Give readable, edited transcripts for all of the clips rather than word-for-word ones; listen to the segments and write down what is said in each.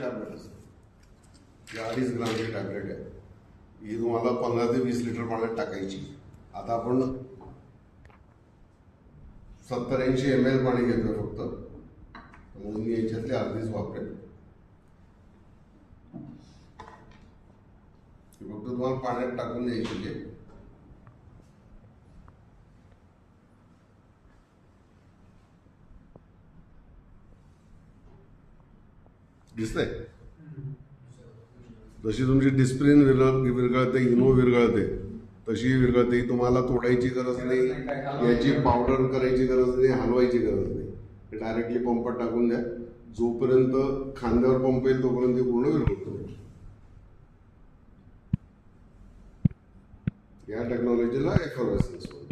Tablet असते, 2.5 ग्रामची tablet आहे. ही तुम्हाला 15 ते 20 लिटर पाण्यात टाकायची. आता आपण 70-80 ml पाणी घेतोय फक्त, म्हणून मी याच्यातली अर्धीच वापरेल. फक्त तुम्हाला पाण्यात टाकून द्यायची आहे. दिसतंय? जशी तुमची डिस्प्रिन विरघळते, इनो विरघळते, तशी विरघळते. तुम्हाला तोडायची गरज नाही, याची पावडर करायची गरज नाही, हलवायची गरज नाही. डायरेक्टली पंपात टाकून द्या. जोपर्यंत खांद्यावर पंप येईल तोपर्यंत पूर्ण विरघळतो. या टेक्नॉलॉजीला एफर्वेसन्स म्हणतात.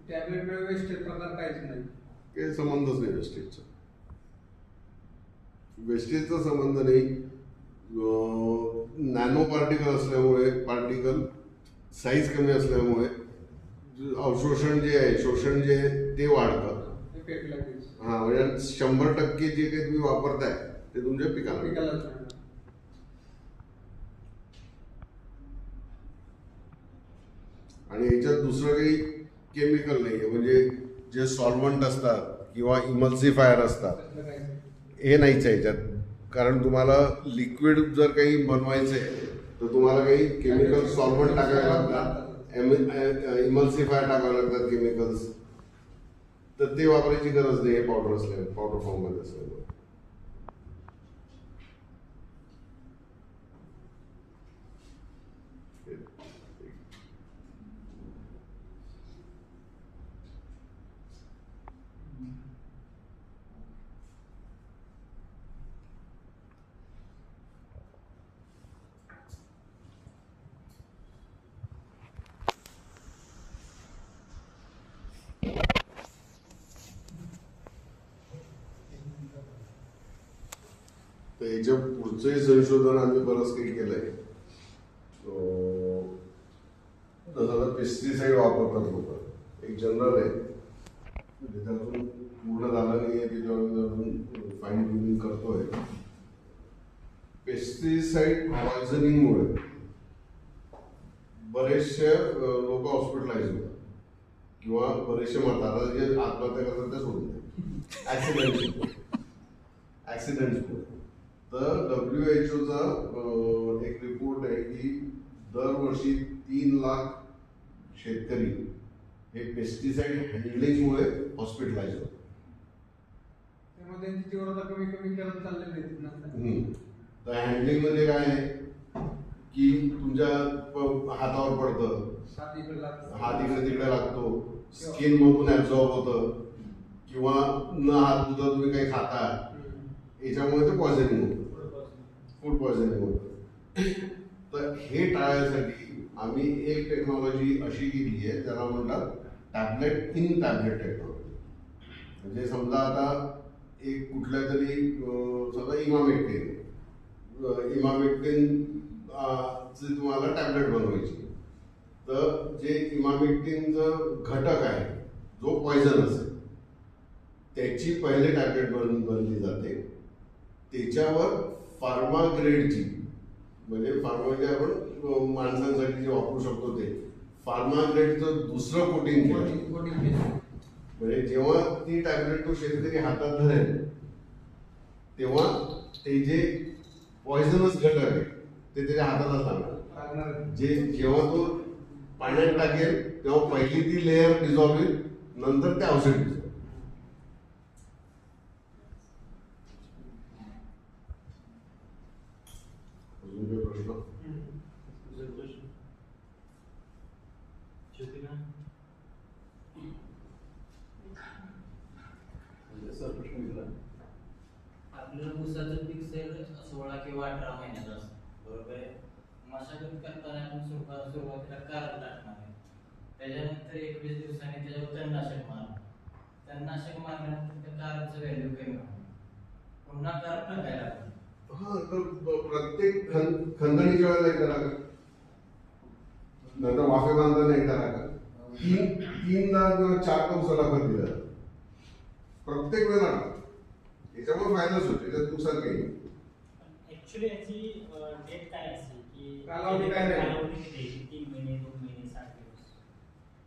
टॅबलेट वेस्टेज प्रकार काहीच नाही, काही संबंधच नाही वेस्टेजचा. वेस्टेजचा संबंध नाही. नॅनो पार्टिकल असल्यामुळे, पार्टिकल साईज कमी असल्यामुळे अवशोषण जे आहे, शोषण जे आहे ते वाढतं. हा, म्हणजे 100% जे काही तुम्ही वापरताय ते तुमच्या पिकाला. आणि याच्यात दुसरं काही केमिकल नाहीये. म्हणजे जे सॉल्व्हंट असतात किंवा इमल्सिफायर असतात हे नाहीच आहे याच्यात. कारण तुम्हाला लिक्विड जर काही बनवायचंय तर तुम्हाला काही केमिकल सॉल्व्हंट टाकावे लागतात, इमल्सिफायर टाकावे लागतात केमिकल्स. तर ते वापरायची गरज नाही आहे पावडर असल्यामुळे, पावडर फॉर्म मध्ये असल्यामुळे. तर याच्या पुढचंही संशोधन आम्ही बरंच काही केलंय. जसं पेस्टिसाईड वापरतात लोक, एक जनरल आहे, त्याचं अजून पूर्ण झालं नाही आहे, त्याच्यावर अजून फाईन ट्युनिंग करतोय. पेस्टिसाईड पॉयझनिंगमुळे बरेचसे लोक हॉस्पिटलाइज होतात किंवा बरेचसे मरतात. जे आत्महत्या करतात तेच होत नाही, ऍक्सिडेंट्समुळे. तर WHO एक रिपोर्ट आहे की दरवर्षी 3 लाख शेतकरी हे पेस्टिसाइड हँडलिंगमुळे हॉस्पिटलाइज होतात. तर हँडलिंग म्हणजे काय आहे की तुमच्या हातावर पडतं, हात इकडे तिकडे लागतो, स्किन मधून ऍब्झॉर्ब होतं, किंवा न हात धुता तुम्ही काही खाता, याच्यामुळे ते पॉयझनिंग होतं, फूड पॉयझनिंग होतं. तर हे टाळण्यासाठी आम्ही एक टेक्नॉलॉजी अशी केली आहे, त्याला म्हणतात टॅबलेट इन टॅबलेट टेक्नॉलॉजी. म्हणजे समजा आता एक कुठल्या तरी समजा इमामेक्टिन ची तुम्हाला टॅबलेट बनवायची. तर जे इमामेक्टिनचं घटक आहे जो पॉयझन असेल त्याची पहिले टॅबलेट बनली जाते. त्याच्यावर फार्मा ग्रेडची, म्हणजे फार्मा जे आपण माणसांसाठी जे वापरू शकतो ते फार्मा ग्रेडचं दुसरं कोटिंग केलं. म्हणजे जेव्हा ती टॅबलेट तो शेतकरी हातात धरेल तेव्हा ते जे पॉयझनस घटक आहे ते त्याच्या हातातच लागणार. जेव्हा तो पाण्यात टाकेल तेव्हा पहिली ती लेअर डिझॉल्व होईल, नंतर ते औषध डिझॉल्व. आपलं ऊसाचं पीक 16 किंवा 18 महिन्याचं असतं, बरोबर आहे. मशागत करताना आपण सुरुवातीला कारं टाकणार आहे, त्याच्यानंतर 21 दिवसांनी त्याच्यावर तणनाशक मारणार. तणनाशक मारल्यानंतर त्या कारचं व्हॅल्यू कमी होणार, पुन्हा कार टाकायला लागणार. हा, तर प्रत्येक खंदणीच्या वेळेला एकदा टाका, नंतर वाफे बांधताना एकदा टाका. तीनदा किंवा 4 उसाला खत दिलं जातं. प्रत्येक वेळेला याच्यामुळे फायदाच होतो, त्याच्यात नुकसान काही नाही. ऍक्च्युली याची डेट काय असेल की कालावधी काय राहील? कालावधी किती आहे? 3 महिने 2 महिने 60 दिवस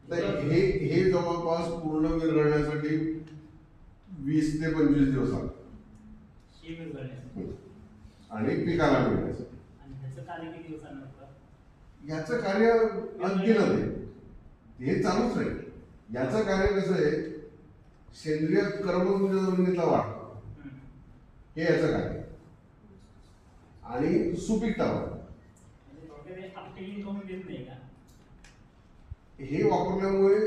नाही, हे जवळपास पूर्ण विरघळण्यासाठी 20 ते 25 दिवस लागतात ही विरघळण्यासाठी आणि पिकाला मिळण्यासाठी. आणि ह्याचं कार्य किती दिवसानंतर याचं कार्य अंतिम आहे, हे चालूच राहील. याचं कार्य कसं आहे, सेंद्रिय कर्म तुमच्या जमिनीतला वाढतो, हे याचं कार्य आहे. आणि सुपीकता वाढते. म्हणजे थोडक्यात अपटेकिंग करून देत नाही का? हे वापरल्यामुळे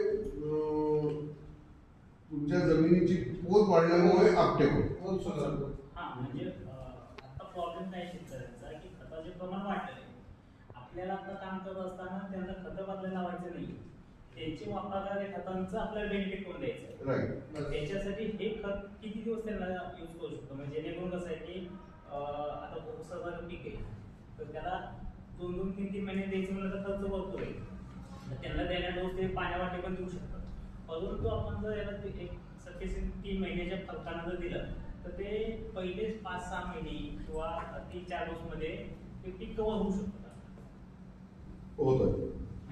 तुमच्या जमिनीची पोत वाढल्यामुळे आपटेक होते. बहुत सुधारतो. हा म्हणजे आता प्रॉब्लेम काय शेतकऱ्यांचा की खताचे प्रमाण वाढलेलं आहे. आपल्याला आता काम करत असताना त्यांना खतं बदलायला लावायचं नाही, त्यांची वापरणाऱ्या खतांचं आपल्याला बेनिफिट करून द्यायचं. राईट. त्याच्यासाठी हे खत किती दिवस त्यांना यूज करू शकतो, म्हणजे जेणेकरून कसं आहे की आता ऊसाचं पीक आहे तर त्याला 2-2, 3-3 महिने द्यायचं म्हणलं तर खर्च भरपूर आहे. तर त्यांना द्यायला डोस ते पाण्यावाटे पण देऊ शकतात. परंतु आपण जर याला एक सफिशियंट 3 महिन्याच्या फरकानं जर दिलं तर ते पहिले 5-6 महिने किंवा 3-4 डोसमध्ये ते पीक कव्हर होऊ शकतं. होतं.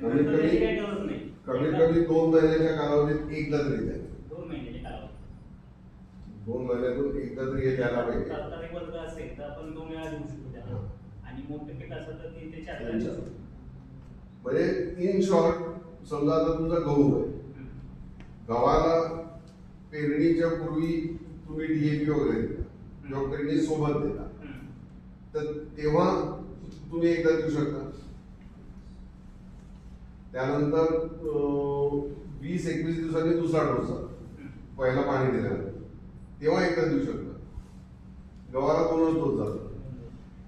नंतर त्याची काही गरज नाही. कमीत कमी 2 महिन्याच्या कालावधीत एकदा तरी द्यायचं. 2 महिन्याच्या कालावधीत 2 महिन्यातून एकदा तरी हे द्यायला पाहिजे. सरकारी वर्ग असेल तर आपण 2 वेळा देऊ शकतो त्याला, आणि मोठे पीक असेल तर 3 ते 4 वेळा देऊ शकतो. म्हणजे इन शॉर्ट, समजा आता तुमचा गहू आहे, गव्हाला पेरणीच्या पूर्वी तुम्ही DAP वगैरे देता किंवा पेरणी सोबत देता, तर तेव्हा तुम्ही एकदा देऊ शकता. त्यानंतर 20-21 दिवसांनी दुसरा डोस जातो, पहिला पाणी दिल्यानंतर तेव्हा एकदा देऊ शकता. गव्हाला 2च डोस जातो.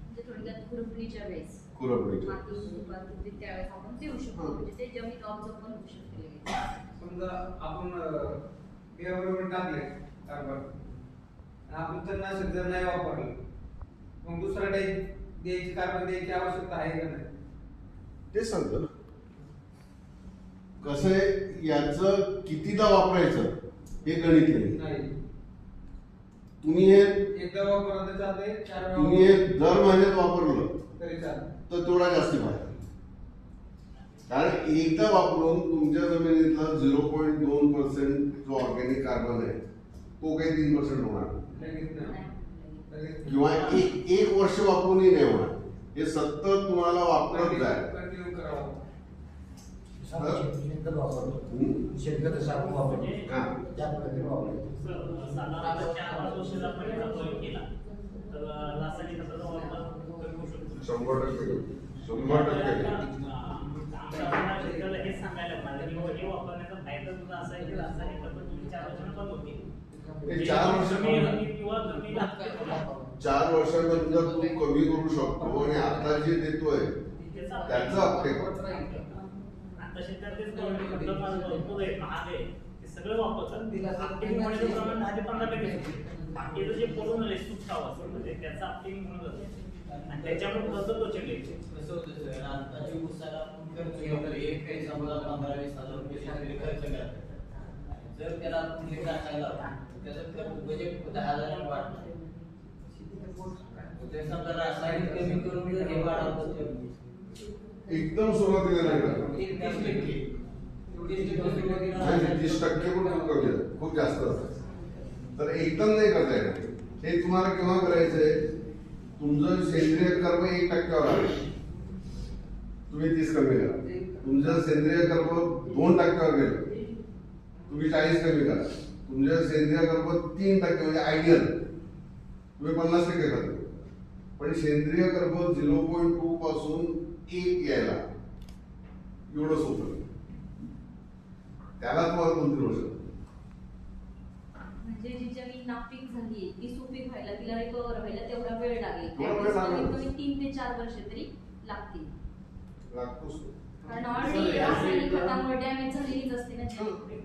म्हणजे थोडक्यात खुरपणीच्या वेळेस खुरपणीच्या माती सुपात होती त्यावेळेस आपण देऊ शकतो. हा. म्हणजे ते जमीन ऑब्झर्व पण होऊ शकते. समजा आपण बियाबरोबर टाकले कार्बन आणि आपण तणनाशक जर नाही वापरलं, मग दुसरा टाईप द्यायची, कार्बन द्यायची आवश्यकता आहे का नाही? ते सांगतो ना. कसं आहे, याचं कितीदा वापरायचं हे गणित नाही. नाही. तुम्ही हे एकदा वापरलं तर चालतंय, 4 तुम्ही हे वेळा दर महिन्यात वापरलं तरी चालतं. तर तेवढा जास्ती फायदा. कारण एकदा वापरून तुमच्या जमिनीतला 0.2% जो ऑर्गॅनिक कार्बन आहे तो काही 3% होणार नाही. लगेच नाही. लगेच किंवा एक वर्ष वापरूनही नाही होणार. हे सतत तुम्हाला वापरत जाय. कंटिन्यू करावं. शेणखत वापरतो. हम्म. शेणखत सारखं वापरतो. हा. त्या पद्धतीने वापरतो. साधारणतः 4-5 वर्षाचा आपण याचा प्रयोग केला तर रासायनिक खताचा वापर कमी होऊ शकतो. 100% आमच्या शेतकऱ्याला हेच सांगायला लागणार की बाबा हे वापरण्याचा फायदा तुझा असा आहे की रासायनिक खतं तुम्ही 4 वर्षांना बंद होतील. हे 4 वर्ष कमी होतील किंवा कमी लागतील. 4 वर्षानंतर तू कमी करू शकतो आणि आता जे देतोय त्याचं अपटेक होतं. आता शेतकऱ्याचेच खतं भरपूर आहे, महाग आहे, ते सगळं वापरतात. अपटेकिंग होण्याचं प्रमाण 10 ते 15% आहे. बाकीचं जे पडून आले सुटावं असं म्हणजे त्याचं अपटेकिंग होणं गरजेचं आहे. आणि त्याच्यामुळे खतं प्रचंड येते. कसं होतं सर, आताच्या उसाला आपण खर्च केला एक काही समजा 15-20 हजार रुपये शेतकरी खर्च करतात. जर त्याला आपण हे टाकायला लावलं, त्याचं खर्च बजेट 10,000 ने वाढणार. ते समजा रासायनिक कमी करून जर हे वाढवलं तर एकदम सुरुवातीला नाही करणार. 30% पण खूप कमी आहे, खूप जास्त असतात. तर एकदम नाही करता येणार. हे तुम्हाला केव्हा करायचंय, तुमचं सेंद्रिय कर्म 1% आहे, तुम्ही 30 कमी करा. तुमचं सेंद्रिय कर्म 2% गेलं, तुम्ही 40 कमी करा. तुमचं सेंद्रिय कर्म 3% म्हणजे आयडियल, तुम्ही 50% करा. पण सेंद्रिय कर्म 0.2 पासून 1 यायला एवढं सोपं नाही. त्याला तुम्हाला 2-3 वर्ष. म्हणजे जी जमीन नापीक झाली ती सुपीक व्हायला, तिला रिकव्हर व्हायला तेवढा वेळ लागेल. तेवढा वेळ लागेल. कमीत कमी 3 ते 4 वर्ष तरी लागतील. लागतोच तो. कारण ऑलरेडी रासायनिक खतामुळे डॅमेज झालेलीच असते ना जमीन.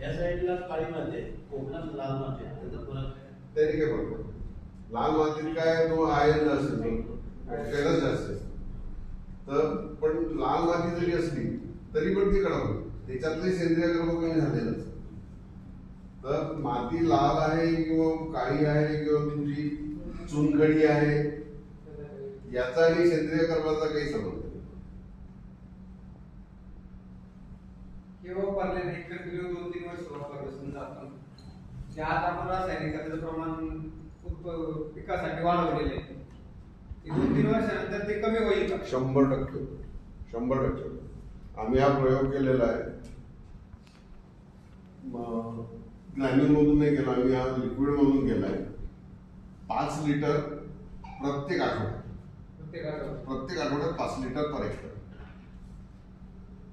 या साईडला काळी माती आहे, कोकणात लाल माती आहे. त्याचा फरक काय? त्याने काय फरक पडतो? लाल मातीत काय तो आयर्न असेल, त्यालाच जास्त आहे. तर पण लाल माती जरी असली तरी पण ती कडक होईल. त्याच्यातले सेंद्रिय कर्ब कमी झालेलंच. तर माती लाल आहे किंवा काळी आहे किंवा तुमची चुनखडी आहे, याचा आणि सेंद्रिय कर्बाचा काही संबंध नाही. हे वापरले नाही कंटिन्यू 2-3 वर्ष वापरलं समजा आपण की आज आपण रासायनिक खताचं प्रमाण खूप पिकासाठी वाढवलेलं आहे. 2-3 वर्षानंतर ते कमी होईल का? 100%. आम्ही हा प्रयोग केलेला आहे. ग्रॅन्युल मधून नाही केला, आम्ही हा लिक्विड मधून केलाय. 5 लिटर प्रत्येक आठवड्यात प्रत्येक 5 लिटर पर हेक्टर.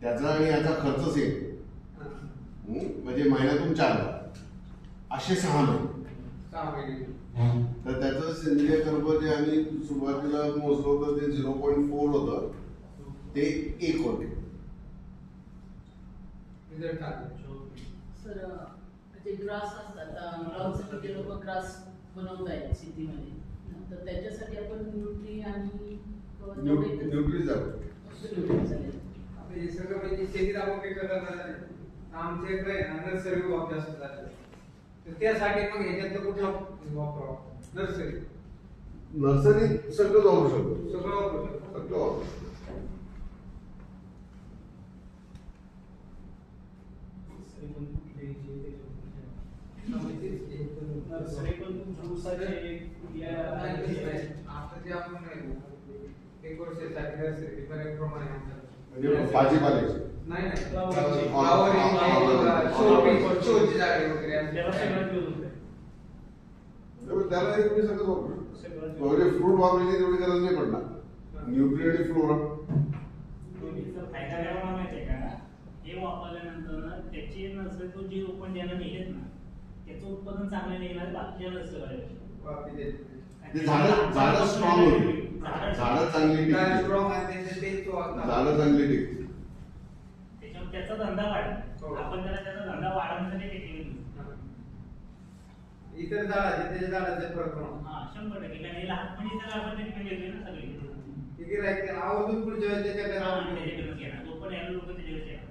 त्याचा आणि याचा खर्च सेम. म्हणजे महिन्यातून 4 असे 6 महिने. तर त्याचं सेंद्रिय कर्ब जे आम्ही सुरुवातीला मोजलं होतं ते 0.4 होतं, ते 1 होते. रिझल्ट आले. सर जे ग्रास असतात, ग्राउंडसाठी लोक ग्रास बनवत आहेत शेतीमध्ये, तर त्याच्यासाठी आपण न्यूट्री आणि न्यूट्री जाऊ. हे सगळं म्हणजे शेतीत आपण पिकं करणार आमच्या इकडे नर्सरी विभाग जास्त झाले. तर त्यासाठी मग ह्याच्यातलं कुठला वापरावा? नर्सरीत सगळं जाऊ शकतो. सगळं वापरू शकतो. सगळं वापरू शकतो. नर्सरी पण ऊसाचे आता जे आपण 1 वर्षासाठी नर्सरी बऱ्याच प्रमाणे म्हणजे भाजीपाल्याची नाही नाही फ्लावरची. शोची झाडे वगैरे त्याला सगळ्यात यूज होते. त्याला तुम्ही सगळं वापरू शकतो. म्हणजे फ्रूट वापरायची तेवढी गरज नाही पडणार. न्यूट्री आणि फ्लोरा दोन्हीचा फायदा काय होणार माहिती आहे का? हे वापरल्यानंतर ना त्याची नर्सरी जी रोपण ज्यांना निघेल ना, त्याचं उत्पादन चांगलं निघणार बाकीच्या नर्सरी. ते झाडं स्ट्रॉंग होती. झाडं चांगली टिकली. स्ट्रॉंग आहे ते झाडं चांगली टिकली. त्याच्यावर त्याचा धंदा वाढेल. आपण त्याचा धंदा वाढवण्यासाठी टेक्निक इतर झाडाचे त्याच्या झाडाचे फरक पडतो. 100% कारण याला म्हणजे त्याला आपण ट्रीटमेंट घेतली ना सगळी. ठीक आहे त्याला आवर्जून पुढच्या वेळेस त्याच्याकडे राहून त्याच्याकडे घेणार तो पण याला लोक त्याच्याकडे येणार.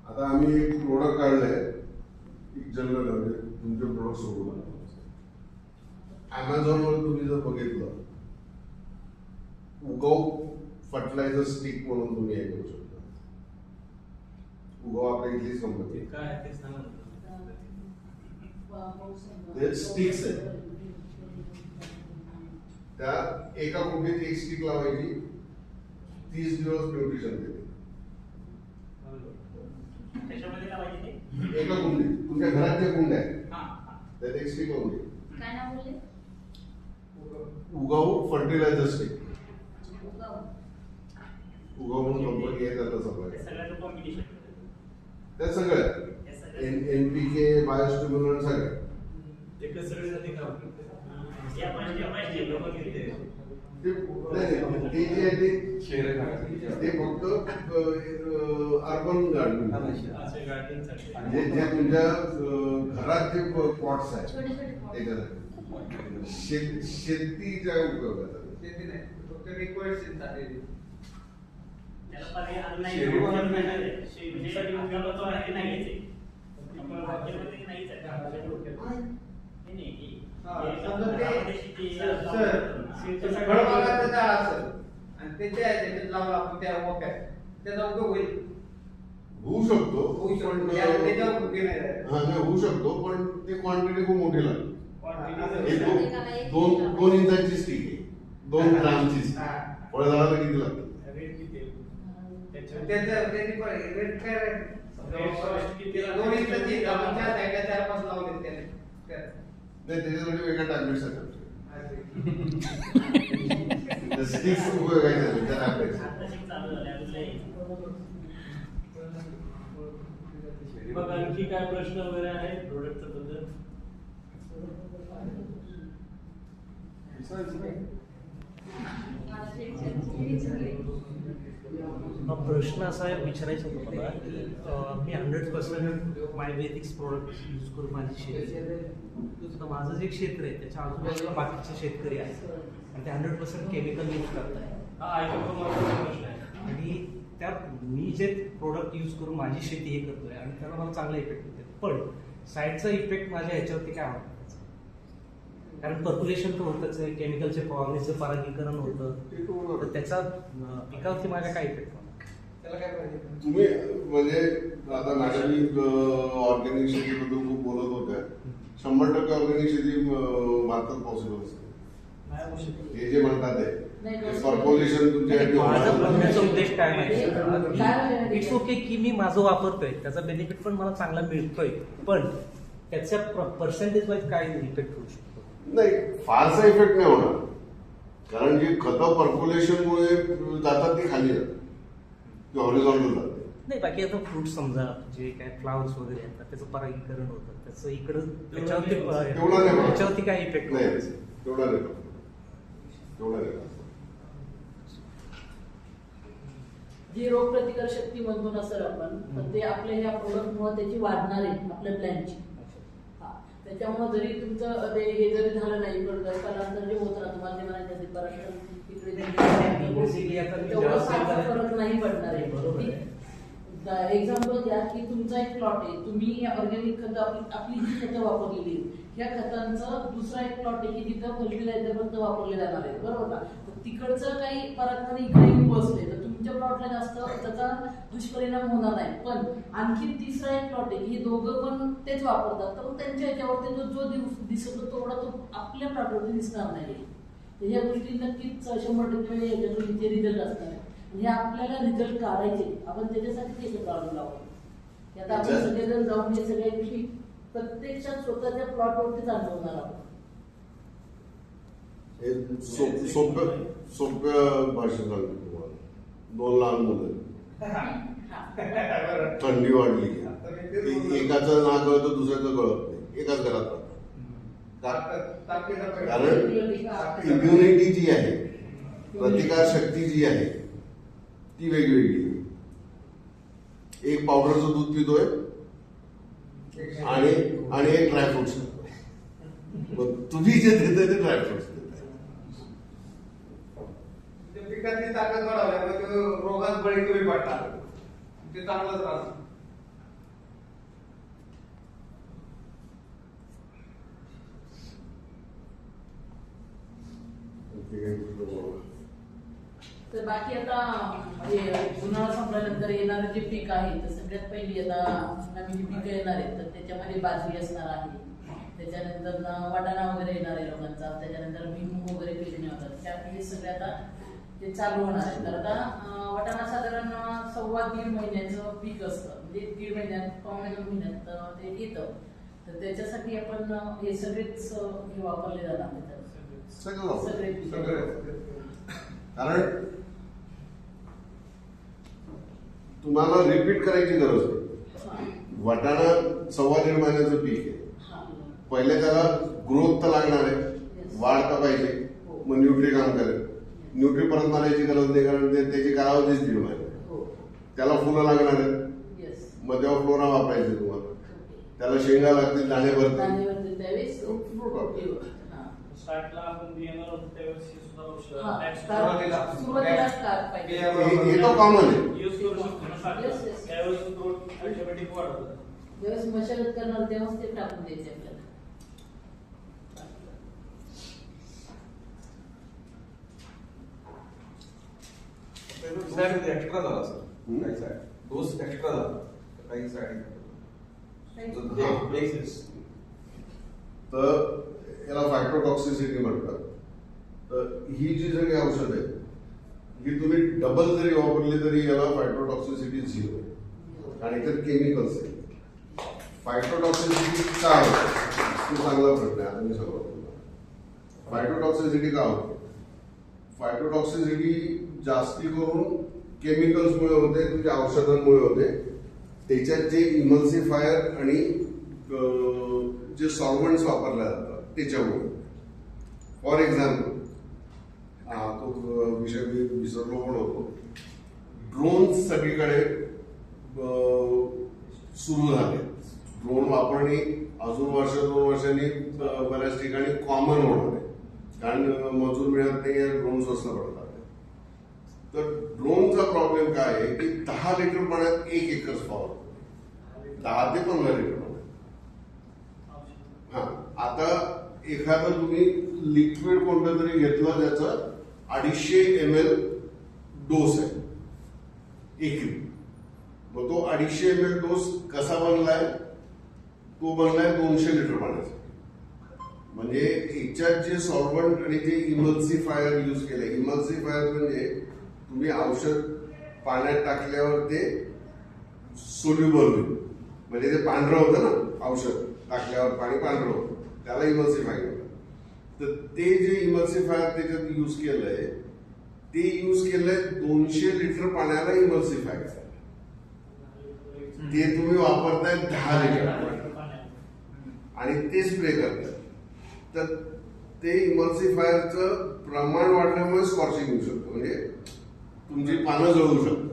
आता आम्ही एक प्रोडक्ट काढलंय, एक जनरल म्हणजे तुमचे प्रोडक्ट सोडून Amazonवर तुम्ही जर बघितलं, उगव फर्टिलायझर स्टिक म्हणून तुम्ही हे करू शकता. उगव आपल्या इथलीच कंपनी. काय ते सांगा. ते स्टिक्स आहेत. त्या एका कुंडीत 1 स्टिक लावायची, 30 दिवस न्यूट्रिशन देते. त्याच्यामध्ये काय पाहिजे ते? एका कुंडीत तुमच्या घरात जे कुंड आहे त्यात 1 स्टिक लावून दे. काय नाव बोलले? उगव फर्टिलायझर स्टिक. उगाव. उगव म्हणून कंपनी आहे, त्याला ते सप्लाय. सगळ्यांचं कॉम्पिटिशन. त्या सगळ्या NPK बायोस्टिम्युलंट सगळ्या. एकच सगळ्यासाठी काम करते. जे आपण जे पाहिजे लोक घेते. ते जे आहे ते फक्त अर्बन गार्डनिंग. असे गार्डनिंगसाठी. जे तुमच्या घरात जे पॉट्स आहेत छोटे छोटे pot. त्याच्यासाठी शेतीच्या उपयोगासाठी. शेती नाही फक्त रिक्वायर्ड शेतीसाठी. त्याला पर्याय आला नाही. शेती पण म्हणजे शेतीसाठी उपयोगाचा तो आहे नाहीच आहे. आपण राज्यामध्ये नाहीच आहे. नाही, नाही. समजा ते शेती- सर फळबागाचं झाड असेल आणि त्याच्यात लावलं आपण त्या मोक्यात त्याचा उपयोग होईल. होऊ शकतो. होऊ शकतो. पण त्याच्यावर उपयोग नाही आहे. हा नाही होऊ शकतो, पण ते क्वांटिटी खूप मोठी लागते. Quantity एक जर- दोन इंचाची स्टिक आहे, 2 ग्रामची स्टिक. हा. फळझाडाला किती लागते? त्याची पण रेट काय आहे? 2 इंचाची आपण 4 साईडला 4-5 लावले त्याने. नाही, त्याच्यासाठी वेगळ्या टॅब्लेट्स आहेत. असे. स्टिक्स उपयोगायचे त्या टॅब्लेट्स. चालू झालं मग आणखी काय प्रश्न वगैरे आहेत प्रोडक्टच्या बद्दल? प्रश्न असा विचारायचा होता मला की मी 100% मायवेदिक्स प्रोडक्ट यूज करून माझी शेती. तर माझं जे क्षेत्र आहे त्याच्या आजूबाजूला बाकीचे शेतकरी आहेत आणि ते 100% केमिकल यूज करत आहेत. हा ऐकून महत्त्वाचा प्रश्न आहे. आणि त्या मी जे प्रोडक्ट यूज करून माझी शेती हे करतोय आणि त्याला मला चांगला इफेक्ट होते, पण साईडचा इफेक्ट माझ्या ह्याच्यावरती काय होणार? कारण पर्क्युलेशन तर होतच आहे, केमिकलचे फवारणीचं परागीकरण होतं, तर त्याचा पिकावरती माझ्या काय इफेक्ट होणार? त्याला काय पाहिजे? तुम्ही म्हणजे आता मॅडम ऑर्गॅनिक शेतीबद्दल खूप बोलत होत्या. 100% ऑर्गॅनिक शेती भारतात पॉसिबल असते. हे जे म्हणतात ते पर्क्युलेशन तुमच्यासाठी माझा होणार. म्हणण्याचा उद्देश काय माहिती काय? इट्स ओके की मी माझं वापरतोय, त्याचा बेनिफिट पण मला चांगला मिळतोय, पण त्याच्या पर्सेंटेज वाईज काय इफेक्ट होऊ शकतो? नाही, फारसा इफेक्ट नाही होणार, कारण जी खतं पर्क्युलेशनमुळे जातात ती खाली जातात, ती हॉरिझॉन्टल जाते. नाही, बाकी आता फ्रूट समजा जे काय फ्लावर्स वगैरे येतात त्याचं परागीकरण होतं, त्याचं इकडं त्याच्यावरती तेवढं नाही. त्याच्यावरती काय इफेक्ट नाही, तेवढा नाही, तेवढा नाही. जी रोगप्रतिकार शक्ती म्हणतो ना सर आपण, तर ते आपल्या ह्या प्रोडक्टमुळे त्याची वाढणार आहे आपल्या प्लॅनची. त्याच्यामुळे जरी तुमचं ते हे जरी झालं नाही, पण स्थलांतर जे होतं ना, तुम्हाला ते म्हणायचं ते परत इकडे तेवढं फारसा फरक नाही पडणार आहे. बरोबर. एक्झाम्पल द्या की तुमचा एक प्लॉट आहे, तुम्ही ऑर्गॅनिक खतं आपली जी खतं वापरलेली आहेत, ह्या खतांचं दुसरा एक प्लॉट आहे की तिथं फर्टिलायझर फक्त वापरले जाणार आहे, बरोबर ना? तर तिकडचं काही परत इकडे येऊन बसले तर तुमच्या प्लॉटला जास्त त्याचा दुष्परिणाम होणार नाही. पण आणखी तिसरा एक प्लॉट आहे की हे दोघं पण तेच वापरतात, तर मग त्यांच्या ह्याच्यावरती जो दिसतो तेवढा तो आपल्या प्लॉटवरती दिसणार नाही. तर ह्या गोष्टी नक्कीच 100% याच्यातून इथे रिझल्ट असणार आहे. म्हणजे आपल्याला रिझल्ट काढायचे, आपण त्याच्यासाठी ते प्रॉब्लेम लावतो. आता आपण सगळेजण जाऊन हे सगळ्या गोष्टी प्रत्यक्षात स्वतःच्या प्लॉटवरतीच अनुभवणार आहोत. सोप्या भाषेत सांगतो तुम्हाला. 2 लहान मुलं, थंडी वाढली की एकाचं नाक कळतं दुसऱ्याचं कळत नाही, एकाच घरात राहतात. कारण इम्युनिटी जी आहे, प्रतिकार शक्ती जी आहे ती वेगवेगळी आहे. एक पावडरचं दूध पितोय आणि एक ड्रायफ्रुट्स. तुम्ही जे देताय ते ड्रायफ्रुट्स देताय. पिकातली ताकद वाढवल्यामुळे रोगात बळी कमी पडतात, ते चांगलंच राहतं. तर बाकी आता उन्हाळा संपल्यानंतर येणारं जे पीक आहे, तर सगळ्यात पहिली आता नवीन जी पिकं येणार आहेत, तर त्याच्यामध्ये बाजरी असणार आहे, त्याच्यानंतर वाटाणा वगैरे येणार आहे लोकांचा, त्याच्यानंतर भुईमूग वगैरे पेरणी होतात. त्यापैकी सगळे आता ते चालू होणार आहे. तर आता वाटाणा साधारण 1.5-1.5 महिन्याचं पीक असतं, म्हणजे 1.5 महिन्यात 2 महिन्यात ते येतं. तर त्याच्यासाठी आपण हे सगळेच हे वापरले जाणार सगळे. कारण तुम्हाला रिपीट करायची गरज नाही. वाटाणा 1.25 महिन्याचं पीक आहे. पहिले त्याला ग्रोथ तर लागणार आहे, वाढ तर पाहिजे, मग न्यूट्री काम करेल. न्यूट्री परत मारायची गरज नाही, कारण त्याची कालावधीच 1.5 महिने. त्याला फुलं लागणार आहेत, मग तेव्हा फ्लोरा वापरायचे तुम्हाला. त्याला शेंगा लागतील, दाणे भरतील. स्टार्टला आपण बियाणार होतो त्यावेळेस हे तो कॉमन आहे. यूज करू शकतो, त्यावेळेस ग्रोथ ऑटोमॅटिक वाढतो. ज्यावेळेस मशागत करणार तेव्हाच ते टाकून द्यायचे आपल्याला. एक्स्ट्रा झाला सर, काही साईड डोस एक्स्ट्रा झाला, काही साईड तर याला फायटोटॉक्सिसिटी म्हणतात. तर ही जी सगळी औषध आहे ही तुम्ही डबल जरी वापरली तरी याला फायटोटॉक्सिसिटी 0 आहे, आणि तर केमिकल्स आहे. फायटोटॉक्सिसिटी का होते तो चांगला प्रश्न आहे. आता मी सांगतो तुम्हाला फायटोटॉक्सिसिटी का होते. फायटोटॉक्सिसिटी जास्ती करून केमिकल्समुळे होते, तुमच्या औषधांमुळे होते. त्याच्यात जे इमल्सिफायर आणि जे सॉल्व्हंट्स वापरले जातात त्याच्यामुळे. फॉर एक्झाम्पल, तो विषय मी विसरलो पण होतो. ड्रोन्स सगळीकडे सुरू झाले. ड्रोन वापरणे अजून 1-2 वर्षांनी बऱ्याच ठिकाणी कॉमन होणार आहे, कारण मजूर मिळत नाही, ड्रोन स्वस्त पडतात. तर ड्रोनचा प्रॉब्लेम काय आहे की 10 लिटर पाण्यात 1 एकरच फवारतो. 10 ते 15 लिटर पाण्यात. हा, आता एखादं तुम्ही लिक्विड कोणतं तरी घेतलं ज्याचं 250 ml डोस आहे एकरी. मग तो 250 ml डोस कसा बनलाय? तो बनलाय 200 लिटर पाण्याचा. म्हणजे याच्यात जे सॉल्व्हंट आणि जे इमल्सिफायर यूज केले. इमल्सिफायर म्हणजे तुम्ही औषध पाण्यात टाकल्यावर ते सोल्युबल होईल. म्हणजे ते पांढरं होतं ना, औषध टाकल्यावर पाणी पांढरं होतं, त्याला इमल्सिफायर होतं. तर ते जे इमल्सिफायर त्याच्यात यूज केलंय ते यूज केलंय 200 लिटर पाण्याला इमल्सिफायर. ते तुम्ही वापरताय 10 लिटर आणि ते स्प्रे करताय. तर ते इमल्सिफायरचं प्रमाण वाढल्यामुळे स्कॉर्चिंग होऊ शकतं. म्हणजे तुमची पानं जळू शकतात.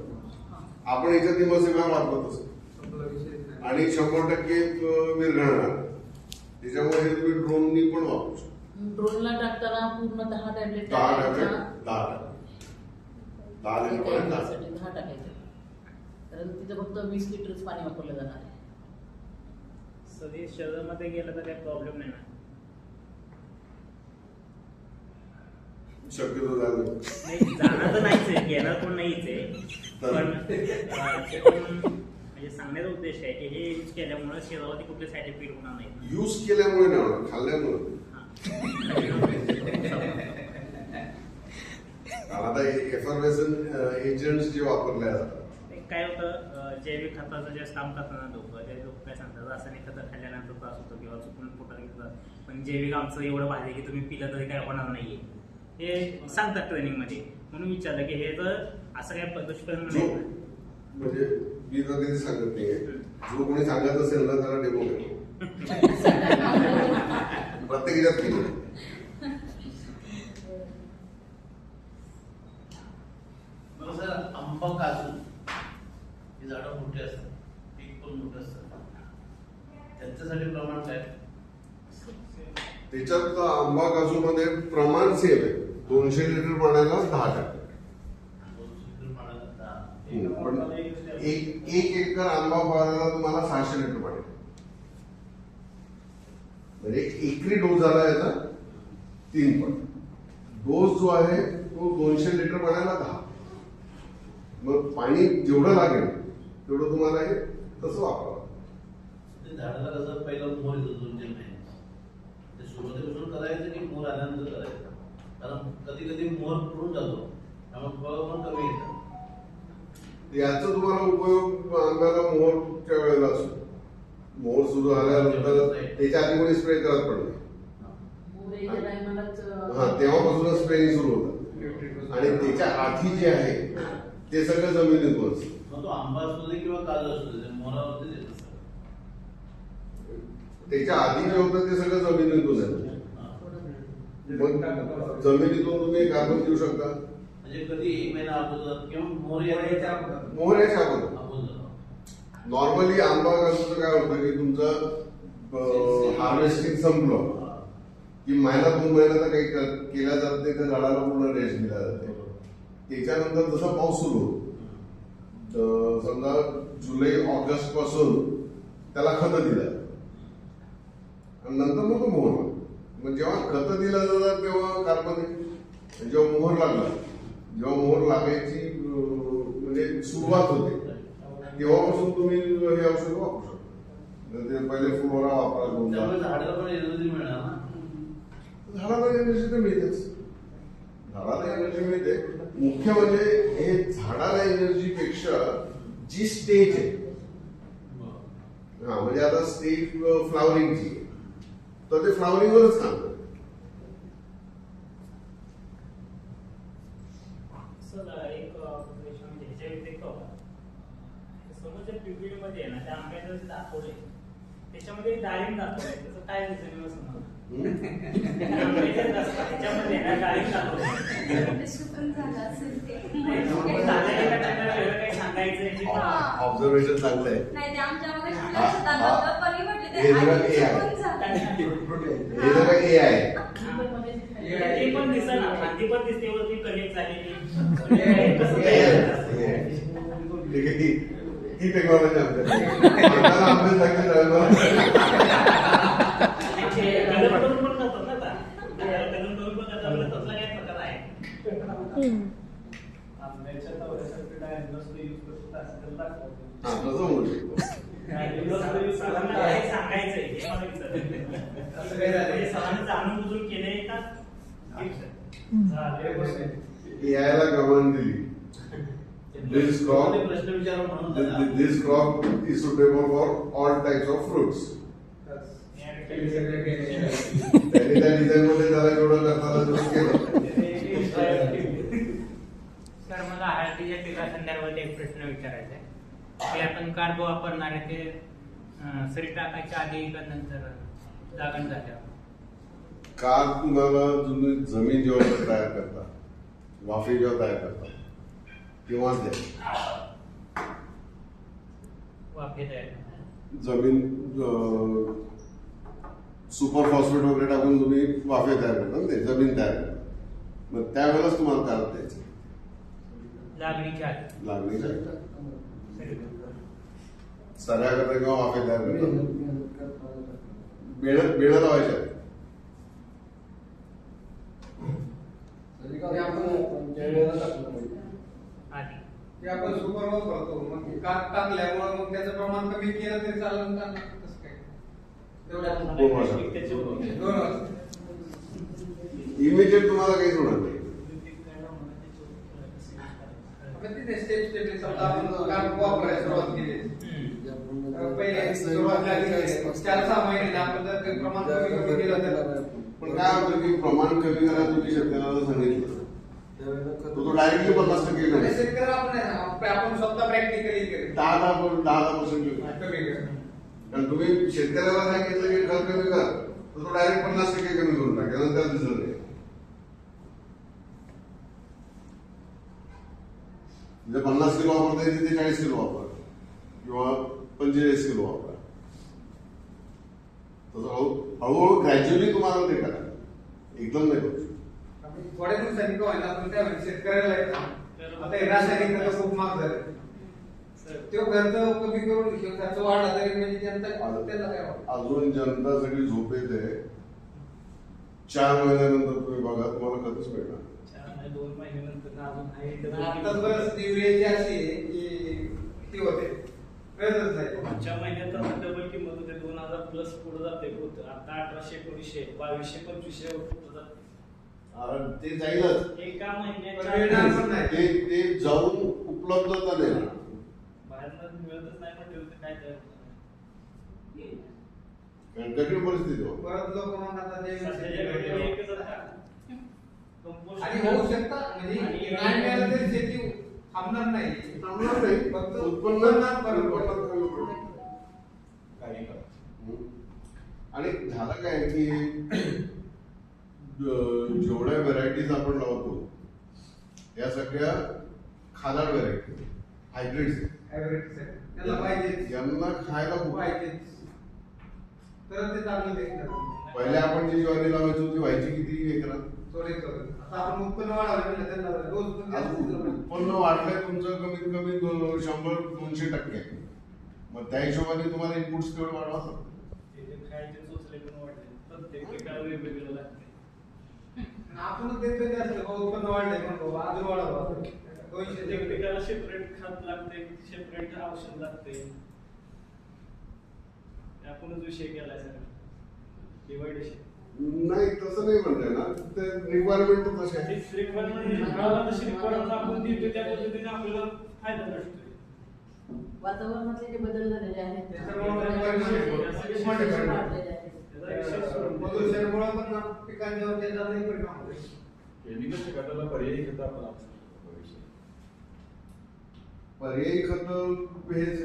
आपण याच्यात इमल्सिफायर वापरतच आणि 100% विरघळणार. त्याच्यामुळे हे तुम्ही ड्रोननी पण वापरू शकता. ड्रोनला टाकताना पूर्ण 10 टॅबलेट 10 लिटर पाण्यात 10 टाकायचे. कारण तिथं फक्त 20 लिटरच पाणी वापरलं जाणार आहे. सगळे शहरामध्ये गेलं तर काही प्रॉब्लेम नाही ना. शक्यतो झालं नाही, जाणार तर नाहीच आहे, घेणार पण नाहीच आहे. पण ते पण म्हणजे सांगण्याचा उद्देश आहे की हे यूज केल्यामुळे शरीरावरती कुठले साईड इफेक्ट होणार नाही. यूज केल्यामुळे नाही होणार, खाल्ल्यामुळे. आता एफर्वेसन एजंट्स जे वापरले जातात. काय होतं, जैविक खताचं जे काम करताना लोक काय सांगतात, रासायनिक खतं खाल्ल्यानंतर त्रास होतो किंवा चुकून पोटात घेतात. पण जैविक आमचं एवढं भारी की तुम्ही पिलं तरी काय होणार नाहीये हे सांगतात ट्रेनिंगमध्ये. म्हणून विचारलं की हे जर असं काय दुष्परिणाम नाही. म्हणजे मी तर कधी सांगत नाहीये. जो कोणी सांगत असेल ना त्याला डेमो घेतो. प्रत्येक केलं. सर, आंबा काजू ही झाडं मोठी असतात, पीक पण मोठं असतं, त्यांच्यासाठी प्रमाण काय? त्याच्यात आंबा काजू मध्ये प्रमाण सेम आहे. 200 लिटर पाण्याला 10 टक्के. 200 लिटर पाण्याला 10. पण एक एकर आंबा फवारायला तुम्हाला 600 लिटर पाणी. म्हणजे एकरी डोस झाला याचा 3 पट. डोस जो आहे तो 200 लिटर पाण्याला 10. मग पाणी जेवढं लागेल तेवढं तुम्हाला हे तसं वापरावं. ते झाडाला कसं पहिला मोहर येतो 2-3 महिने. ते सुरुवातीपासून करायचं की मोहर आल्यानंतर करायचं? कारण कधी कधी मोहर पडून जातो, त्यामुळे फळं पण कमी येतात. याचा तुम्हाला उपयोग आंब्याला मोहरच्या वेळेला असतो. मोहर सुरू झाल्यानंतर त्याच्या आधी कोणी स्प्रे करत पडले. हा, तेव्हापासूनच स्प्रे सुरू होतात. आणि त्याच्या आधी जे आहे ते सगळं जमिनीतून असतं. मग तो आंबा असू दे किंवा काजू असू दे, मोहरावरतीच येत असतं. त्याच्या आधी जे होतं ते सगळं जमिनीतून येतं. मग जमिनीतून तुम्ही कार्बन देऊ शकता. म्हणजे कधी 1 महिना अगोदर किंवा मोहर यायच्या अगोदर. मोहर याच्या अगोदर. नॉर्मली आंबा काजूचं काय होतं की तुमचं हार्वेस्टिंग संपलं की महिना 2 महिन्याचा काही केल्या जात नाही. त्या झाडाला पूर्ण रेस्ट दिला जाते. त्याच्यानंतर जसा पाऊस सुरू होतो, समजा जुलै ऑगस्ट पासून त्याला खतं दिलं आणि नंतर मग तो मोहर लागला. मग जेव्हा खतं दिलं जातात तेव्हा कार्बन जेव्हा मोहर लागला, जेव्हा मोहर लागायची म्हणजे सुरुवात होते तेव्हापासून तुम्ही हे औषध वापरू शकता. ते पहिले फ्लोरा वापरा. झाडाला पण एनर्जी मिळणार ना. झाडाला एनर्जी तर मिळतेच. झाडाला एनर्जी मिळते. मुख्य म्हणजे हे झाडाला एनर्जी पेक्षा जी स्टेज आहे, हा म्हणजे आता स्टेज फ्लावरिंगची, तर ते फ्लावरिंगवरच काम करते. सर एक प्रश्न म्हणजे ह्याच्या व्यतिरिक्त होता, समोरच्या PPT मध्ये आहे ना त्या आंब्याचं जे दाखवलंय त्याच्यामध्ये डाळिंब दाखवलंय, त्याचं काय रिझन आहे समजा? त्याच्यामध्ये ना डाळिंब दाखवलंय. ऑब्झर्वेशन चांगलं आहे. नाही ते आमच्या मगाशी लक्षात आलं होतं, पण मी म्हटलं ते हे जरा आधी AI. चुकून झालं. हे जरा AI आहे. ते पण दिसेना, फांदी पण दिसते वरती कनेक्ट झालेली. कसं काय? ठीक आहे, ही टेक्नॉलॉजी आमच्या आमच्या सांगितलं कलर करून पण करतात ना आता. कलर करून पण करतात, आपल्याला तसला काय प्रकार आहे. आंब्याच्या तवऱ्यासाठी डायग्नोस्टिक यूज करतो असं त्याला दाखवतो. तसं म्हणू शकतो. सरांना काय सांगायचंय हे मला विचारायचं. असं काय झालंय? हे सरांनी जाणून बुजून केलंय का? यायला कमान दिली. This crop, प्रश्न विचारा म्हणून this crop is suitable for all types of fruits. त्यांनी त्या डिझाईन मध्ये त्याला जेवढं करता आलं तेवढं केलं. सर मला हळदीच्या पिकासंदर्भात एक प्रश्न विचारायचा आहे की आपण कार्ब वापरणार आहे ते सरी टाकायच्या आधी का नंतर लागण झाल्यावर? का तुम्हाला तुम्ही जमीन जेव्हा तयार करता, वाफे जेव्हा तयार करता तेव्हाच द्या. वाफेत आहे जमीन सुपर फॉस्फेट वगैरे टाकून तुम्ही वाफे तयार करता ना, ते जमीन तयार करता. मग त्यावेळेलाच तुम्हाला कार्ब द्यायचे लागणीच्या आधी. लागणीच्या सऱ्या करता किंवा वाफे तयार करता बेणं लावायच्या. आधी ते आपण सुपरवाज करतो, मग काट टाकल्यामुळे मग त्याचं प्रमाण कमी केलं तरी चालेल का? तसं काय इमिजिएट तुम्हाला काहीच होणार नाही. स्टेप स्टेप समजा आपण कार्ब वापरायला सुरुवात केली, पहिले सुरुवातीला 4-6 महिने आपण जर ते प्रमाण कमी केलं तर. पण काय होतं की प्रमाण कमी करा तुम्ही शेतकऱ्याला सांगितलं तो डायरेक्टली 50% कमी. शेतकरी आपण स्वतः प्रॅक्टिकली केलं 10% कमी केलं. कारण तुम्ही शेतकऱ्याला सांगितलं की खत कमी करा तर तो डायरेक्ट 50% कमी करून टाकेल आणि त्याला दिसत नाही. म्हणजे 50 किलो वापरता येते ते 40 किलो वापरा किंवा 45 किलो वापरा. तसं हळूहळू ग्रॅज्युअली तुम्हाला ते करा, एकदम नाही करू. थोड्या दिवसांनी काय होईल, आपण काय शेतकऱ्याला आता हे रासायनिक खतं खूप महाग झाले, तो खर्च कमी करून खर्च वाढला तरी म्हणजे जनता त्याला काय वाटतं? अजून जनता सगळी झोप येते. 4 महिन्यानंतर तुम्ही बघा तुम्हाला खतच मिळणार. 2 महिन्यानंतर अजून आताच बरंच युरियाची अशी आहे की ती होते कळतच नाही. मागच्या महिन्यात आता डबल किंमत होते, 2000 प्लस पुढे जाते. आता 1800, 1900, 2200, 2500 पुढे जाते. ते जाईलच. एका मिळणार पण नाही. ते जाऊन उपलब्धता नाही. बाहेरनं मिळतच नाही म्हटलं काय तर कठीण परिस्थिती हो. परत लोक मग आता ते एकच आणि होऊ शकता म्हणजे नाही मिळालं तरी शेती थांबणार नाही. फक्त उत्पन्नात फरक पडतो. कमी पडतो. आणि झालं काय की जेवढ्या व्हरायटीज आपण लावतो या सगळ्या खादाड व्हरायटी हायब्रिड त्याला पाहिजे यांना खायला खूप पाहिजे तर ते चांगलं दिसणार. पहिले आपण जी ज्वारी लावायचो ती व्हायची किती एकरात? थोडे करून आता आपण उत्पन्न वाढवलं म्हणजे त्यांना रोज पण जास्त दिसलं पाहिजे. उत्पन्न वाढलंय तुमचं कमीत कमी 100-200%. मग त्या हिशोबाने तुम्हाला इनपुट्स तेवढे वाढवा. खायचे चोचले पण वाढले, प्रत्येक पिकाला वेगवेगळं लागते. आपण देतो जास्त उत्पन्न वाढलंय पण बाबा अजून वाढवा. 200 पिकाला सेपरेट खत लागते, सेपरेट औषध लागते. आपणच विषय केलाय सगळं डिवायडेशन. नाही तसं नाही म्हणताय ना, ते रिक्वायरमेंट तशी आहे. रिक्वायरमेंट आपण देतो त्या पद्धतीने आपल्याला फायदा भेटतोय. वातावरणातले जे बदल झालेले आहेत प्रदूषणामुळे पण पिकांच्यावर त्याचा परिणाम होईल. केमिकल खताला पर्यायी खत आपण वापरू शकतो भविष्यात. पर्यायी खत हेच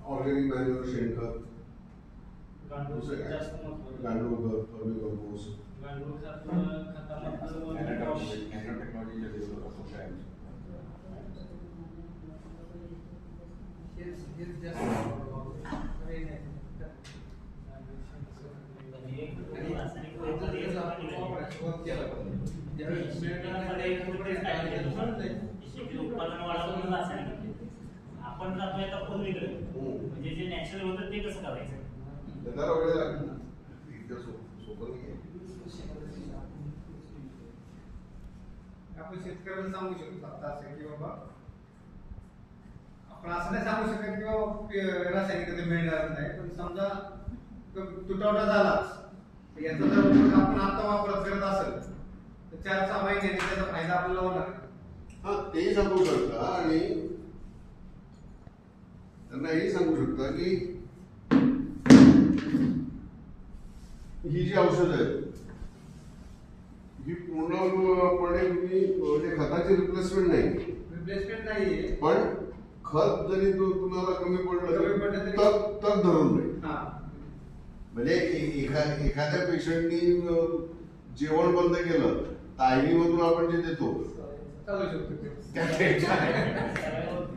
ऑर्गॅनिक मॅन्युअर, शेणखत, गांडूळ जास्त महत्त्वाचं. गांडूळ खत, वर्मी कंपोस्ट. गांडूळ खतामध्ये नॅनोटेक्नॉलॉजीच्या डेव्हलपमेंट काय आहे? हेच जास्त काही नाही. आणि म्हणजे जे नॅचरल होतं ते कसं करायचं? त्याला वेळ लागेल ना, इतकं सोपं नाही आहे. आपण शेतकऱ्यांना सांगू शकतो आता असं की बाबा आपण असं नाही सांगू शकत की बाबा रासायनिक खते मिळणार नाही, पण समजा तुटवडा झालाच याचा जर उपयोग आपण आता वापरत करत असेल तर 4-6 महिन्यांनी त्याचा फायदा आपल्याला होणार. हा ते सांगू शकता आणि त्यांना हे सांगू शकता की ही जी औषधं आहेत ही पूर्णपणे तुम्ही म्हणजे खताची रिप्लेसमेंट नाही, रिप्लेसमेंट नाहीये, पण खत जरी तुम्हाला कमी पडलं कमी पडलं तरी- तर धरून नाही. हा म्हणजे एखाद्या पेशंटनी जेवण बंद केलं तर आयनीमधून आपण जे देतो चालू शकतो ते.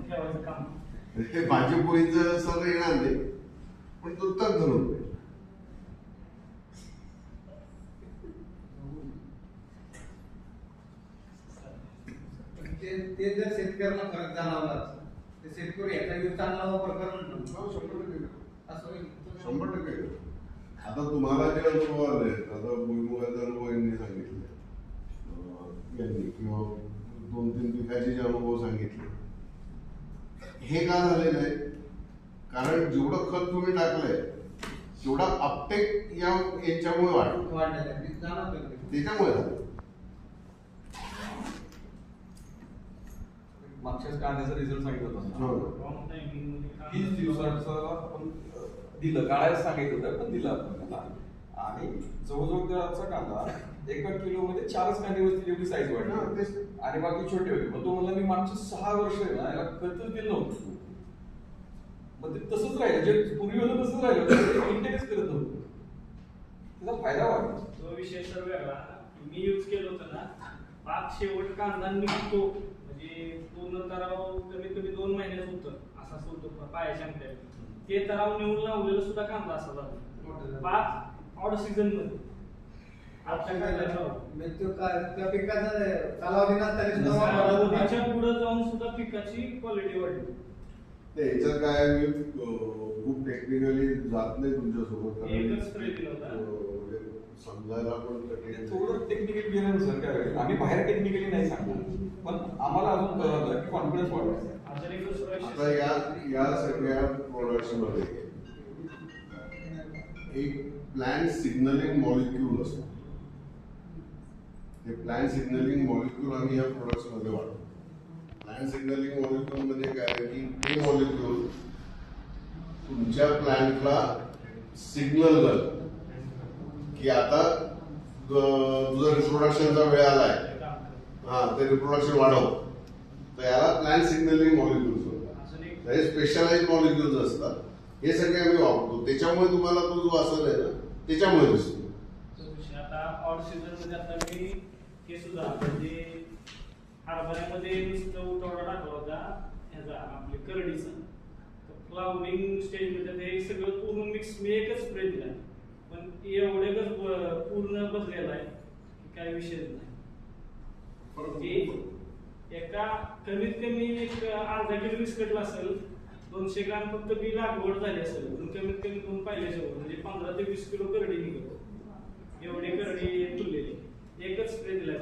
ठेवायचं काम. हे भाजीपोळीचं सर येणार नाही, पण तो तग धरून नाही. ते जर शेतकऱ्यांना फरक जाणवला तर शेतकरी याचा यूज चांगला वापर करून हो, 100% असं होईल. 100%. आता तुम्हाला जे अनुभव आले, आता भुईमुगाचा अनुभव यांनी सांगितले यांनी किंवा 2-3 पिकाचे जे अनुभव सांगितले, हे का झालेलं आहे? कारण जेवढं खत तुम्ही टाकलंय तेवढा अपटेक याच्यामुळे वाढलेलं आहे. ते जाणवतं ते. त्याच्यामुळे झालं. मागच्याच कांद्याचा रिझल्ट सांगितलं होता हो. Wrong timing मध्ये 30 दिवसाचं आपण दिलं, काढायला सांगितलं होतं पण दिलं आपण त्याला. आणि जवळजवळ त्याचा कांदा 1 किलोमध्ये 4च कांदे बसतील एवढी साईज हा, वाढली तेच. आणि बाकी छोटे होते. मग तो म्हणला मी मागचे 6 वर्ष आहे ना याला खतच दिलं नव्हतं. मग ते तसंच राहिलं, जे पूर्वी होतं तसंच राहिलं, इंटेकच करत नव्हतं. त्याचा फायदा वाटला. तो विषय सर वेगळा. मी यूज केलं होतं ना, पाक शेवट कांदा निघतो म्हणजे पूर्ण तराव कमीत कमी 2 महिन्याच होतं, असा होतो पायाच्या अंगठ्यावर. ते तराव नेऊन लावलेलं सुद्धा कांदा असा झाला पाक ऑड सीझन मध्ये. आता काय झालं म्हणजे तो त्या पिकाचा कालावधी नसताना सुद्धा वापरला जातो. त्याच्या पुढे जाऊन सुद्धा पिकाची क्वालिटी वाढली. ते याच्यात काय मी खूप टेक्निकली जात नाही तुमच्यासोबत, कारण एकच spray दिला होता. म्हणजे समजायला पण कठीण आहे. थोडं टेक्निकल गेल्यानुसार काय होईल, आम्ही बाहेर टेक्निकली नाही सांगणार, पण आम्हाला अजून कळलं की कॉन्फिडन्स वाढवायचा. अजून एक दुसरा आता विषय या सगळ्या प्रोडक्ट्स मध्ये एक प्लॅन सिग्नलिंग मॉलिक्यूल असतो. ते प्लॅन सिग्नलिंग मॉलिक्यूल आम्ही या प्रोडक्ट्स मध्ये वाढतो. प्लॅन सिग्नलिंग मॉलिक्यूल म्हणजे काय आहे की ते मॉलिक्यूल तुमच्या प्लॅन्टला सिग्नल करतं की आता तुझा रिप्रोडक्शनचा वेळ आलाय, हा ते रिप्रोडक्शन वाढव. तर याला प्लॅन सिग्नलिंग मॉलिक्यूल्स होतात. हे स्पेशलाइज मॉलिक्यूल्स असतात. हे सगळे आम्ही वापरतो. त्याच्यामुळे तुम्हाला तो जो असेल आहे ना त्याच्यामुळे दिसतो. आता ऑड सीझन मध्ये आता मी हे सुद्धा म्हणजे हरभऱ्यामध्ये नुसतं उठवडा टाकला होता ह्याचा आपल्या करडीचा. फ्लावरिंग स्टेज मध्ये ते सगळं पूर्ण मिक्स मी एकच स्प्रे दिला, पण एवढेच पूर्ण बसलेला आहे की काय विषयच नाही. एका कमीत कमी एक अर्धा किलो बिस्कटला असेल 200 ग्राम फक्त बी लागवड झाली असेल, पण कमीत कमी 2 पाहिल्याच्या वर म्हणजे 15 ते 20 किलो करडी निघत. एवढी करडी फुललेली एकच स्प्रे दिला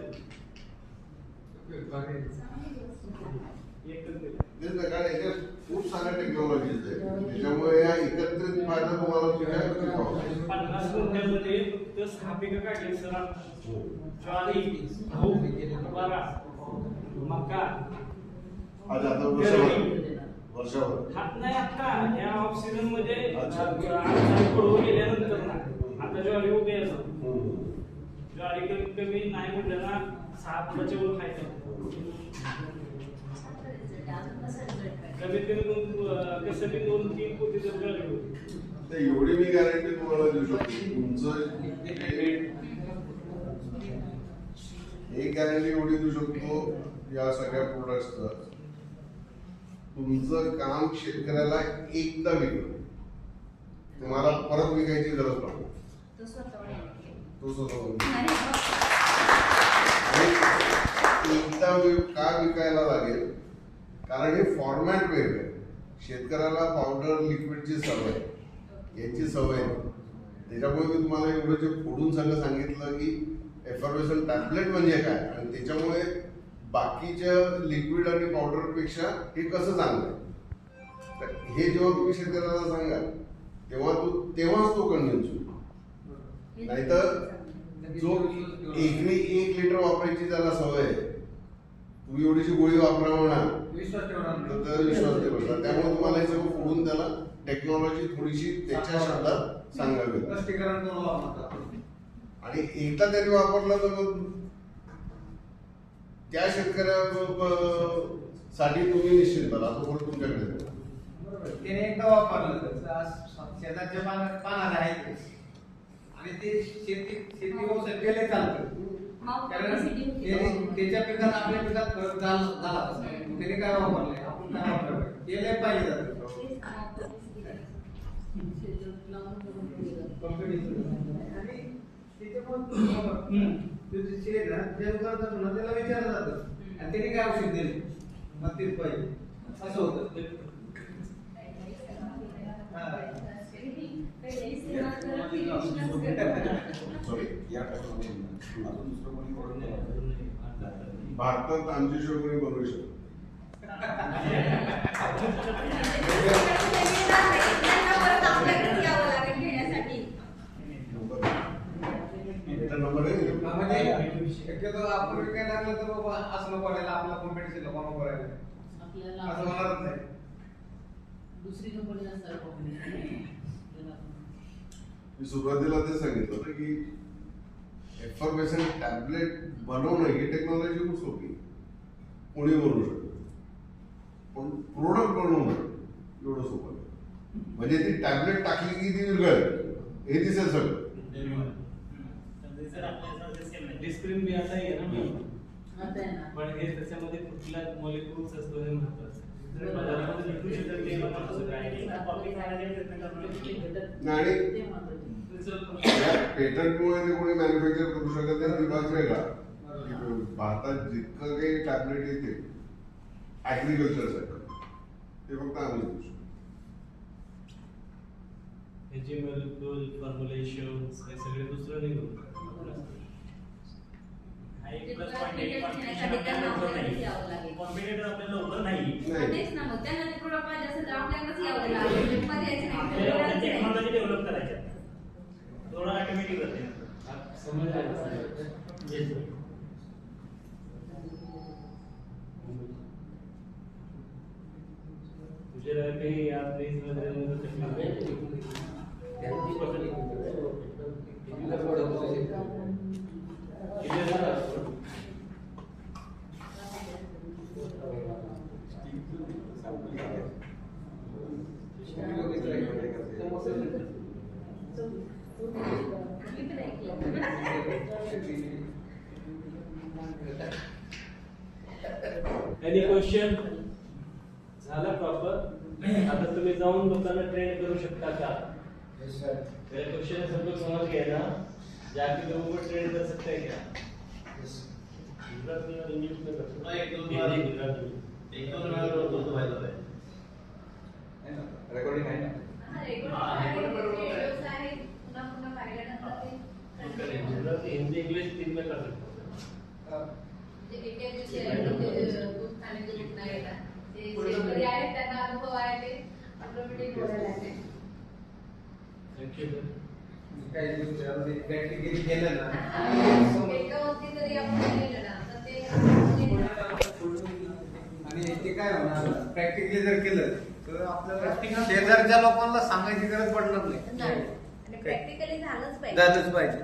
एकच दिला. तेच ना, कारण याच्यात खूप साऱ्या टेक्नॉलॉजीज आहेत. त्याच्यामुळे या एकत्रित फायदा तुम्हाला तुमच्या 50 गुंठ्यामध्ये फक्त 6 पिकं काढली सर. ज्वारी, गहू, हरभरा, मका, आज आता वर्षावर हात नाही आता या ऑफ सीझन मध्ये पडवून गेल्यानंतर ना आता ज्वारी उभी आहे. ज्वारी कमीत कमी नाही म्हटलं ना 6 फुटाच्या वर खायचं. कमीत कमी कसं बी 2-3 कोटी जर ज्वारी होती. तर एवढी मी गॅरंटी तुम्हाला देऊ शकतो. तुमचं एक गॅरंटी एवढी देऊ शकतो या सगळ्या प्रोडक्ट्सचं, तुमचं काम शेतकऱ्याला एकदा विकलं, तुम्हाला परत विकायची गरज पडते. तो स्वतः एकदा का विकायला लागेल, कारण हे फॉर्मॅट वेगळं आहे. शेतकऱ्याला पावडर लिक्विडची सवय, याची सवय नाही. त्याच्यामुळे मी तुम्हाला एवढं जे फोडून सगळं सांगितलं की एफर्वेशन टॅबलेट म्हणजे काय आणि त्याच्यामुळे बाकीच्या लिक्विड आणि पावडरपेक्षा हे कसं चांगलं आहे. तर हे जेव्हा तुम्ही शेतकऱ्याला सांगाल तेव्हाच तो कन्व्हिन्स होईल. नाहीतर जो एकरी 1 लिटर वापरायची त्याला सवय आहे, तुम्ही एवढीशी गोळी वापरा म्हणा विश्वास ठेवणार तर विश्वास ठेवणार. त्यामुळे तुम्हाला हे सगळं फोडून त्याला टेक्नॉलॉजी थोडीशी त्याच्या शब्दात सांगावी स्पष्टीकरण करून वापरतात. आणि एकदा त्यांनी वापरलं तर मग त्या शेतकऱ्या साठी तुम्ही निश्चित करा, तो पण तुमच्याकडे आहे. त्याने एकदा वापरलं तर शेताच्या पानात आहे ते. आणि ते शेती व्यवसाय केले चालतं. कारण त्याच्या पिकात आपल्या पिकात फरक झाला त्याने काय वापरलंय आपण काय वापरलं केलंय पाहिजे जातं. आणि त्याला विचारलं जातं आणि त्याने काय औषध दिले मग तेच पाहिजे असं होतं. भारतात आमच्याशिवाय कोणी बनवू शकतो. शक्यतो आपण काय लागलं तर बाबा असं पडायला आपला कॉम्पिटिशन लोकांना करायला असं होणारच नाही. दुसरी कंपनी मी सुरुवातीला ते सांगितलं होतं की एफर्वेशन टॅबलेट बनवणं ही टेक्नॉलॉजी खूप सोपी, कोणी बनवू शकतो. पण प्रोडक्ट बनवणं एवढं सोपं नाही. म्हणजे ती टॅबलेट टाकली की ती विरघळेल हे दिसेल सगळं. डिस्क्रीन बी आता आहे ना, पण हे त्याच्यामध्ये कुठला मॉलिक्युल्स असतो हे महत्त्वाचं. पेटंटमुळे ते कोणी मॅन्युफॅक्चर करू शकत नाही, विभाग वेगळा. भारतात जितकं काही टॅबलेट येते ऍग्रिकल्चरसाठी ते फक्त आम्ही देऊ शकतो. ह्याचे मॉलिक्युल फॉर्म्युलेशन्स हे सगळे दुसरं नाही करू. कॉम्पिटिटर आपल्याला लवकर नाही. टेक्नॉलॉजी डेव्हलप करायची थोडं ऑटोमॅटिक होते. तुझे काही आप एनी क्वेश्चन झाला प्रॉपर. आता तुम्ही जाऊन लोकांना ट्रेन करू शकता का? मेरा क्वेश्चन है, सब लोग समझ गए ना? जाके लोगों को ट्रेन कर सकते हैं क्या? गुजरात में और इंग्लिश में कर सकते हैं. एक दो बार तो भाई है रेकॉर्डिंग आहे ना. गुजराती हिंदी इंग्लिश 3 में कर सकते हो. प्रॅक्टिकली केलं ना आणि ते काय होणार, प्रॅक्टिकली जर केलं तर आपल्याला शेजारच्या लोकांना सांगायची गरज पडणार नाही. प्रॅक्टिकली झालंच झालंच पाहिजे.